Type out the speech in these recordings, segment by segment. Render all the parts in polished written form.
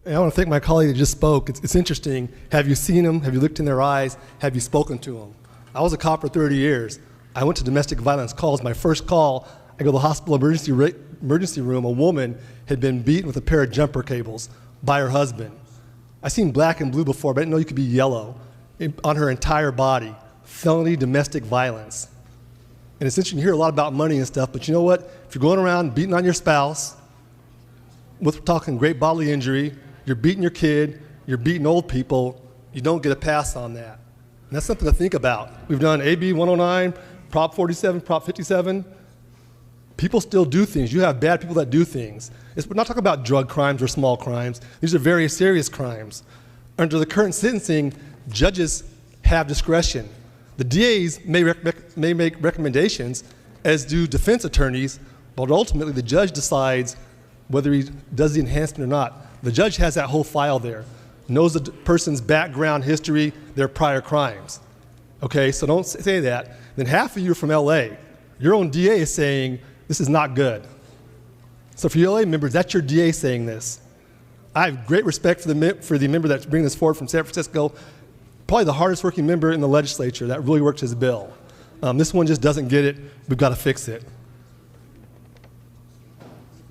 And I want to thank my colleague that just spoke. It's interesting. Have you seen them? Have you looked in their eyes? Have you spoken to them? I was a cop for 30 years. I went to domestic violence calls. My first call, I go to the hospital emergency room. A woman had been beaten with a pair of jumper cables by her husband. I've seen black and blue before, but I didn't know you could be yellow on her entire body. Felony domestic violence. And it's interesting, you hear a lot about money and stuff, but you know what? If you're going around beating on your spouse, we're talking great bodily injury, you're beating your kid, you're beating old people, you don't get a pass on that. And that's something to think about. We've done AB 109, Prop 47, Prop 57. People still do things. You have bad people that do things. We're not talking about drug crimes or small crimes. These are very serious crimes. Under the current sentencing, judges have discretion. The DAs may make recommendations, as do defense attorneys, but ultimately the judge decides whether he does the enhancement or not. The judge has that whole file there, knows the person's background, history, their prior crimes. Okay, so don't say that. Then half of you are from LA. Your own DA is saying, this is not good. So for you LA members, that's your DA saying this. I have great respect for the member that's bringing this forward from San Francisco, probably the hardest working member in the legislature that really worked his bill. This one just doesn't get it. We've got to fix it.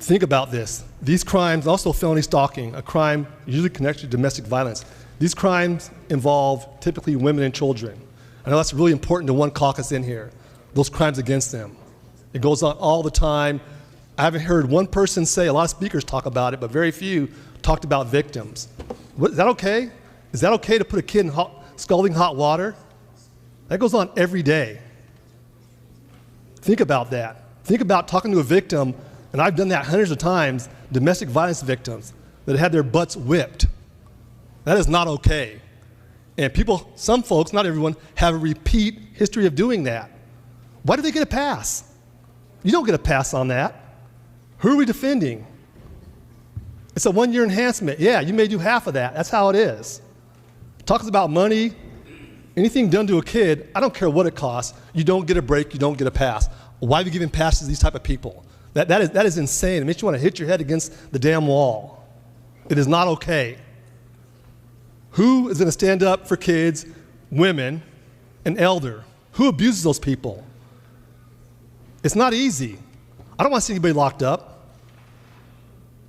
Think about this. These crimes, also felony stalking, a crime usually connected to domestic violence. These crimes involve typically women and children. I know that's really important to one caucus in here, those crimes against them. It goes on all the time. I haven't heard one person say, a lot of speakers talk about it, but very few talked about victims. Is that okay? Is that okay to put a kid in scalding hot water? That goes on every day. Think about that. Think about talking to a victim, and I've done that hundreds of times, domestic violence victims that had their butts whipped. That is not okay. And people, some folks, not everyone, have a repeat history of doing that. Why do they get a pass? You don't get a pass on that. Who are we defending? It's a 1-year enhancement. Yeah, you may do half of that. That's how it is. Talks about money. Anything done to a kid, I don't care what it costs, you don't get a break, you don't get a pass. Why are we giving passes to these type of people? That is insane. It makes you want to hit your head against the damn wall. It is not okay. Who is going to stand up for kids, women, and elder? Who abuses those people? It's not easy. I don't want to see anybody locked up.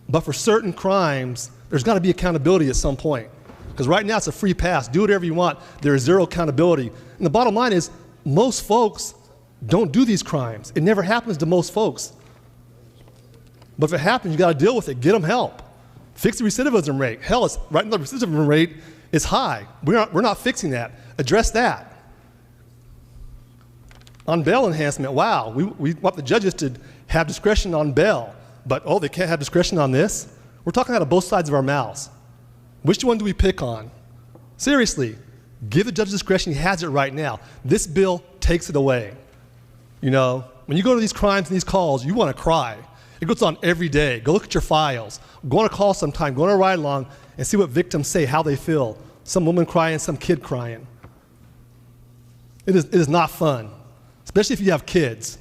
But for certain crimes, there's got to be accountability at some point. Because right now it's a free pass. Do whatever you want. There is zero accountability. And the bottom line is, most folks don't do these crimes. It never happens to most folks. But if it happens, you got to deal with it. Get them help. Fix the recidivism rate. Hell, it's right now the recidivism rate is high. We're not fixing that. Address that. On bail enhancement, wow, we want the judges to have discretion on bail, but oh, they can't have discretion on this? We're talking out of both sides of our mouths. Which one do we pick on? Seriously, give the judge discretion. He has it right now. This bill takes it away. You know, when you go to these crimes and these calls, you want to cry. It goes on every day. Go look at your files. Go on a call sometime. Go on a ride along and see what victims say, how they feel. Some woman crying, some kid crying. It is not fun, especially if you have kids.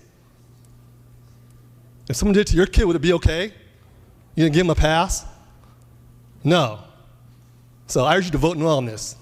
If someone did it to your kid, would it be okay? You didn't give them a pass? No. So I urge you to vote no on this.